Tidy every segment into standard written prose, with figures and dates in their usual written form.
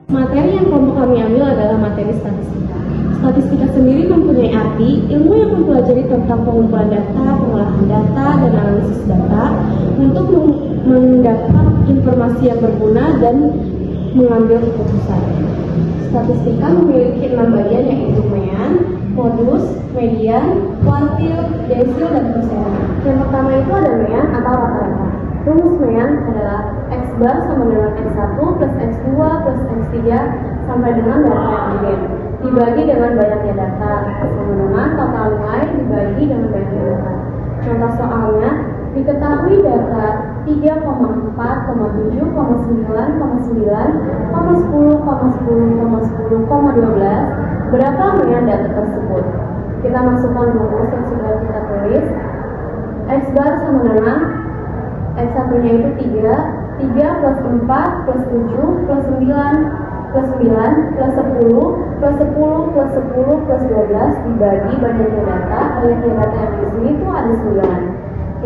Materi yang kelompok kami ambil adalah materi statistika. Statistika sendiri mempunyai arti ilmu yang mempelajari tentang pengumpulan data, pengolahan data, dan analisis data untuk mendapat informasi yang berguna dan mengambil keputusan. Statistika memiliki 6 bagian, yaitu mean, modus, median, kuartil, desil, dan persen. Yang pertama itu ada mean atau rata-rata. Rumus mean adalah X bar sama dengan X1 plus X2 plus X3 sampai dengan data yang digen dibagi dengan banyaknya data sama dengan total nilai dibagi dengan banyaknya data. Contoh soalnya, diketahui data 3,4, 7, 9, 9, 10, 10, 12 berapa mean data tersebut. Kita masukkan rumus yang sudah kita tulis. X bar sama dengan X1-nya itu 3 plus 4 plus 7 plus 9 plus 9 plus 10 plus 10 plus 10 plus 12 dibagi banyaknya data. Banyaknya data yang di sini itu ada 9.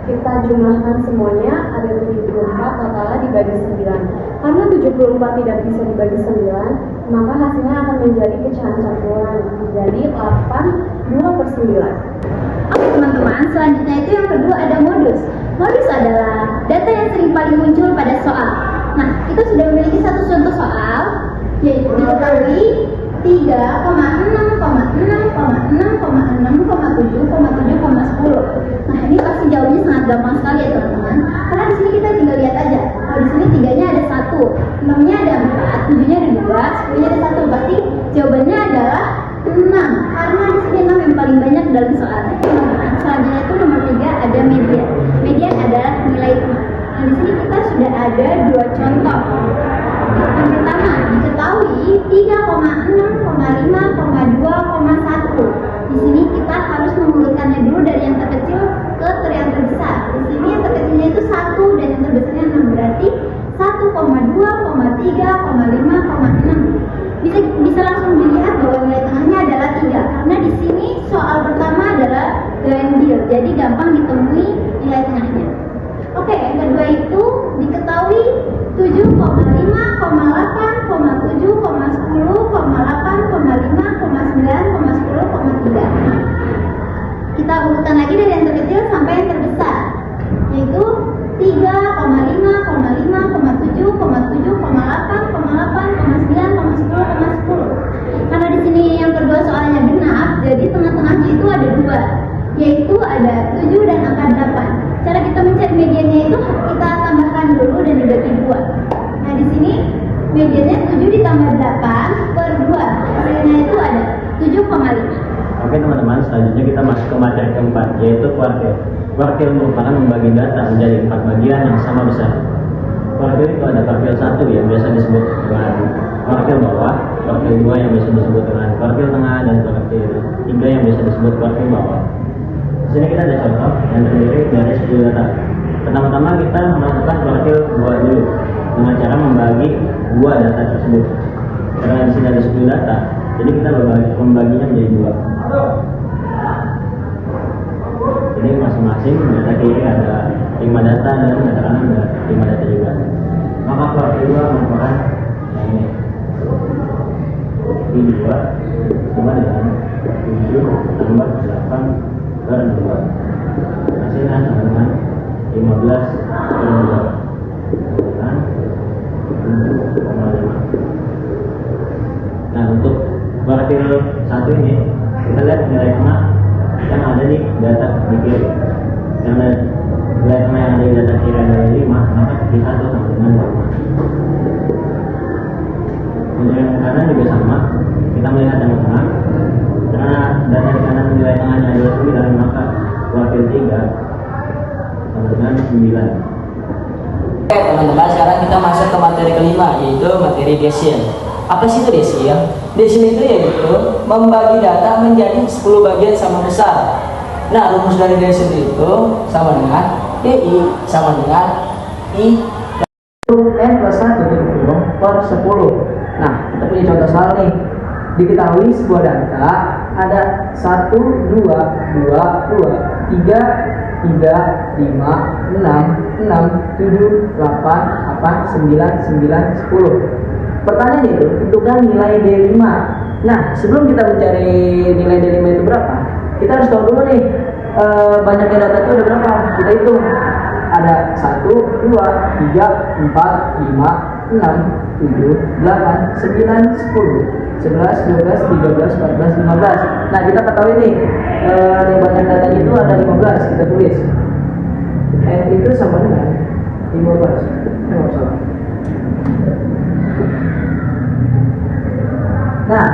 Kita jumlahkan semuanya, ada 74, totalnya dibagi 9. Karena 74 tidak bisa dibagi 9, maka hasilnya akan menjadi pecahan campuran, menjadi 8, 2 per 9. Oke teman-teman, selanjutnya itu yang kedua ada modus. Modus adalah data yang sering paling muncul pada soal. Nah, kita sudah memiliki satu contoh soal, yaitu diketahui 3,6, 6, 6, 6, 7, 10. Nah, ini pasti jawabnya sangat gampang sekali ya teman-teman. Karena di sini kita tinggal lihat aja. Kalau di sini 3-nya ada 1, 6-nya ada 4, 7-nya ada 2, 10-nya ada 1. Pasti jawabannya adalah 6. Karena di sini 6 yang paling banyak dalam soalnya. Selanjutnya itu nomor 3 ada median. Median adalah nilai tengah. Nah, di sini kita sudah ada 2 contoh. Yang pertama, diketahui 3,6, 5,2,1. Di sini kita harus mengurutkannya dulu dari yang terkecil ke yang terbesar. Di sini yang terkecilnya itu 1 dan yang terbesarnya 6, berarti 1,2, 3, 5, 6. Bisa langsung dilihat bahwa nilai tengahnya adalah 3. Karena di sini soal pertama adalah ganjil, jadi gampang ditemui nilai tengahnya. Oke, yang kedua itu diketahui 7,5, 8, 7, 10, 8, 5, 9, 10,3. Kita urutkan lagi dari yang terkecil sampai yang terbesar, yaitu 3,5, 7, 7, 8, 9, 10. Karena di sini yang kedua soalnya genap, jadi tengah-tengahnya itu ada 2, yaitu ada 7 dan angka 8. Cara kita mencari mediannya itu kita tambahkan dulu dan dibagi 2. Nah, di sini mediannya 7 ditambah 8 per 2. Hasilnya itu ada 7,5. Oke teman-teman, selanjutnya kita masuk ke materi keempat, yaitu kuartil. Kuartil merupakan membagi data menjadi 4 bagian yang sama besar. Kuartil itu ada kuartil 1 yang biasa disebut dengan kuartil bawah, kuartil 2 yang biasa disebut dengan kuartil tengah, dan kuartil 3 yang biasa disebut kuartil bawah. Di sini kita ada contoh yang terdiri dari 10 data. Pertama-tama kita melakukan kuartil 2 dulu dengan cara membagi 2 data tersebut. Karena di sini ada 10 data, jadi kita membaginya menjadi 2. Jadi masing-masing data kiri ada 5 data dan data kanan ada 5 data juga. Maka kuartil 2 merupakan ini. Ini 2 sama dengan 7 tambah 8 per 2. Hasilnya sama dengan 15 per 2. Dengan 7,5. Nah, untuk kuartil 1 ini kita lihat nilai tengah yang ada di data di kiri. Karena nilai tengah yang ada di data kiri adalah 5, maka di 1 sama dengan 5. Untuk yang kanan juga sama. Kita melihat yang tengah. Karena data di kanan nilai tengahnya adalah 9, maka kuartil 3 sama dengan 9. Oke teman-teman, sekarang kita masuk ke materi kelima, yaitu materi desil. Apa sih itu desil? Desil itu yaitu membagi data menjadi 10 bagian sama besar. Nah, rumus dari desil itu sama dengan DI sama dengan I N plus 1 per 10. Nah, kita punya contoh soal nih. Diketahui sebuah data ada 1, 2, 2, 2, 3, 3, 5, 6, 6, 7, 8, 8, 9, 9, 10. Pertanyaannya itu, tentukan nilai D5. Nah, sebelum kita mencari nilai D5 itu berapa, kita harus tahu dulu nih, banyaknya data itu ada berapa. Kita hitung. Ada 1, 2, 3, 4, 5, 6, 7, 8, 9, 10, 11, 12, 13, 14, 15. Nah, kita ketahui nih, yang banyak datanya itu ada 15. Kita tulis. N itu sama dengan 15. Nggak salah. Nah,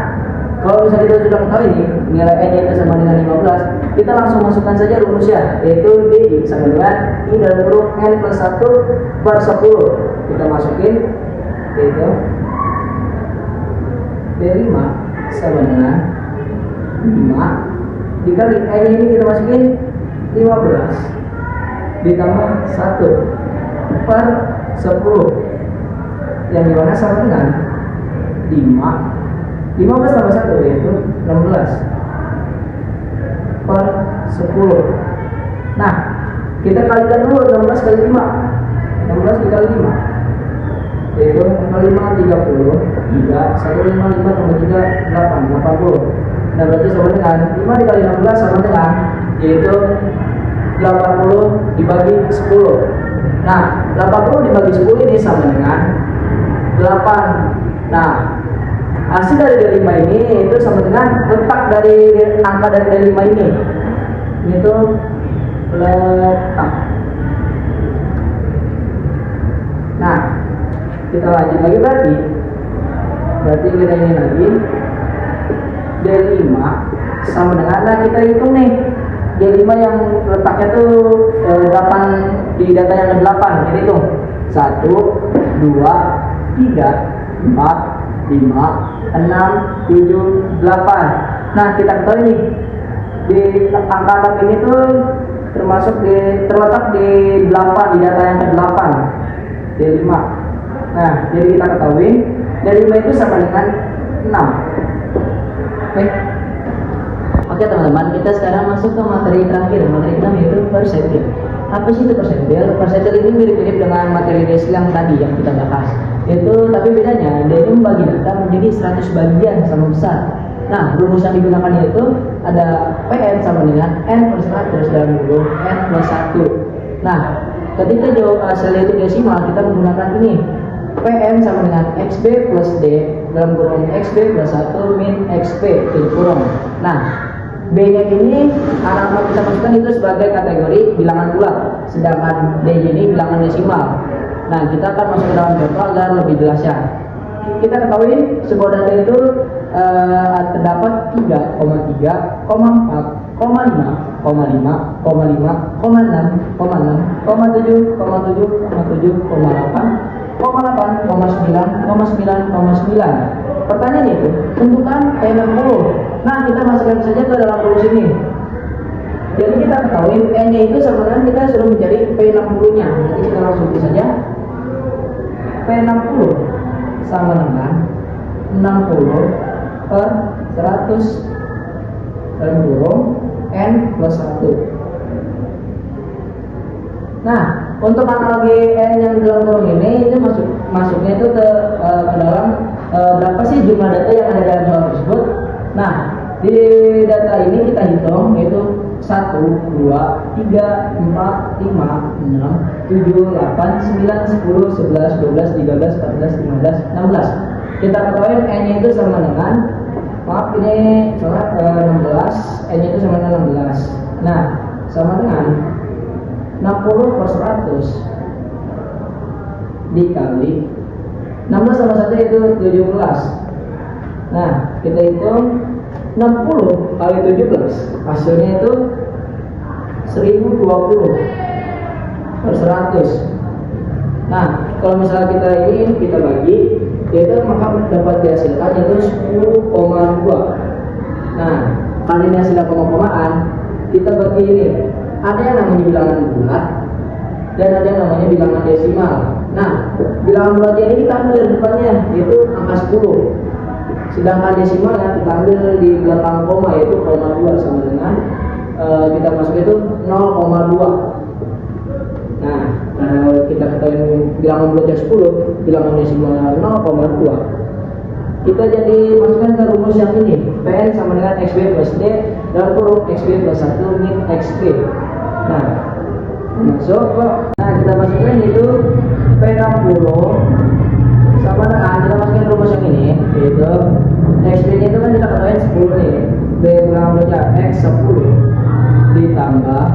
kalau misalnya kita sudah mengetahui ini, nilai N itu sama dengan 15, kita langsung masukkan saja rumusnya, yaitu DI sama dengan I dalam kurung N plus 1 per 10. Kita masukin, yaitu D5 sama dengan 5 dikali N ini kita masukin 15 ditambah 1 per 10, yang dimana sama dengan 15 tambah 1 yaitu 16 per 10. Nah, kita kalikan dulu 16 kali 5. 16 dikali 5 yaitu 5 30, 3, 155 tambah 3, 8, 80. Nah, berarti sama dengan 5 dikali 16 sama dengan yaitu 80 dibagi 10. Nah, 80 dibagi 10 ini sama dengan 8. Nah, hasil dari D5 ini itu sama dengan letak dari angka dari D5 ini, itu letak. Nah, kita lanjut lagi berarti kita ini lagi D5 sama dengan, nah kita hitung nih D5 yang letaknya tuh 8 di data yang ke-8. Kita hitung 1, 2, 3, 4, 5, 6, 7, 8. Nah, kita ketahui nih di angka ini tuh terletak di 8 di data yang ke-8 D5. Nah, jadi kita ketahui D5 itu sama dengan 6. Oke teman-teman, kita sekarang masuk ke materi terakhir. Materi kita yaitu persentil. Apa sih itu persentil? Persentil ini mirip-mirip dengan materi desil yang tadi yang kita bahas. Tapi bedanya dia itu membagi data menjadi 100 bagian sama besar. Nah, rumus yang digunakan yaitu ada PN sama dengan N per 100 dalam kurung N plus 1. Nah, ketika jawab hasilnya itu desimal, kita menggunakan ini PN sama dengan XB plus D dalam kurung XB plus 1 min XP tutup kurung. Nah, B-nya ini anak-anak bisa masukkan itu sebagai kategori bilangan bulat, sedangkan D ini bilangan desimal. Nah, kita akan masuk ke dalam contoh agar lebih jelas ya. Kita ketahui sebuah data itu terdapat 3,3, 4, 5, 5, 5, 6, 6, 7, 7, 8, 8, 9, 9. Pertanyaannya itu, tentukan P60. Nah, kita masukkan saja ke dalam rumus ini. Jadi kita ketahui N-nya itu sama dengan kita suruh mencari P60-nya. Nanti kita langsung tulis saja. P60 sama dengan 60 per 100 dalam kurung N plus 1. Nah, untuk analogi N yang dalam kurung ini itu masuknya itu ke dalam berapa sih jumlah data yang ada dalam soal tersebut. Nah, di data ini kita hitung yaitu 1, 2, 3, 4, 5, 6, 7, 8, 9, 10, 11, 12, 13, 14, 15, 16. Kita ketahui N-nya itu sama dengan, maaf ini salah, 16, N-nya itu sama dengan 16. Nah, sama dengan 60 per 100 dikali 16 sama 1 itu 17. Nah, kita hitung 60 kali 17, hasilnya itu 1020 per 100. Nah, kalau misalnya kita ini kita bagi, yaitu maka dapat dihasilkan yaitu 10,2. Nah, kali ini hasilnya koma-komaan, kita bagi ini. Ada yang namanya bilangan bulat dan ada yang namanya bilangan desimal. Nah, bilangan bulat ini kita ambil di depannya, yaitu angka 10. Sedangkan desimalnya kita ambil di belakang koma, yaitu koma 2 sama dengan kita masuk itu 0,2. Nah, kita ketahui bilangan bulatnya 10, bilangan desimalnya 0,2. Kita jadi masukkan ke rumus yang ini, Pn sama dengan XB plus D dalam kurung XB plus 1 min XB. Nah, masuk kok. Nah, kita masukkan itu P60 sama dengan kita masukkan rumus yang ini, yaitu XB nya itu kan kita ketahui 10 nih, B bilangan bulatnya X10 ditambah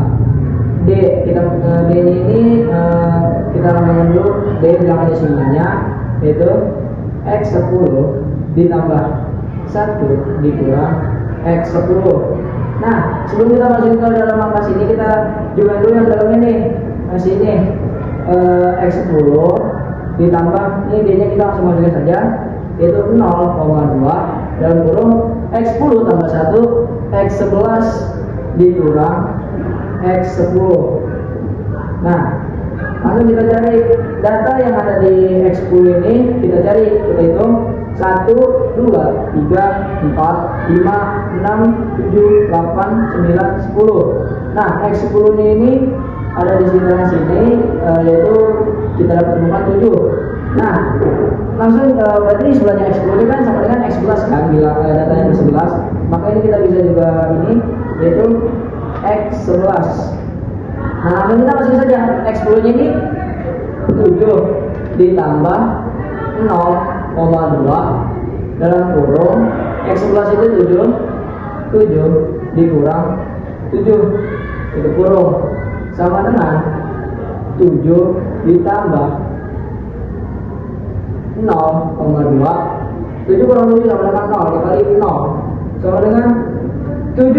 D, kita D ini kita namanya dulu D bilangan desimalnya, yaitu X10 ditambah 1 dikurang X10. Nah, sebelum kita masuk ke dalam angka sini, kita juga dulu yang dalamnya nih. Nah, sini X10 ditambah ini D nya kita langsung masukin saja, yaitu 0,2 dalam kurung X10 tambah 1 X11 dikurang X10. Nah, langsung kita cari data yang ada di X10 ini, kita cari, kita hitung 1, 2, 3, 4, 5, 6, 7, 8, 9, 10. Nah, X10 ini ada di sekitar sini, yaitu kita dapat temukan 7. Nah, langsung berarti sebelahnya X10 ini kan sama dengan X11 kan, bila datanya X11, maka ini kita bisa juga ini, yaitu X11. Nah, langsung kita masuk saja. X10 nya ini 7 ditambah 0,2 dalam kurung X11 itu 7 dikurang 7 itu kurung sama dengan 7 ditambah 0,2. 7 kurang 7 sama dengan 0 dikali 0 sama dengan 0,2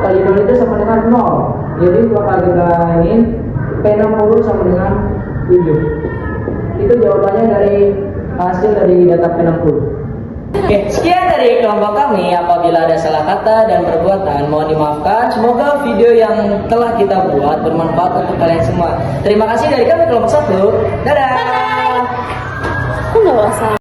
kali 0 itu sama dengan 0. Jadi bakal kita ini P60 sama dengan 7. Itu jawabannya dari hasil dari data P60. Oke, sekian dari kelompok kami. Apabila ada salah kata dan perbuatan, mohon dimaafkan. Semoga video yang telah kita buat bermanfaat untuk kalian semua. Terima kasih dari kami kelompok 1. Dadah. Aku nggak usah.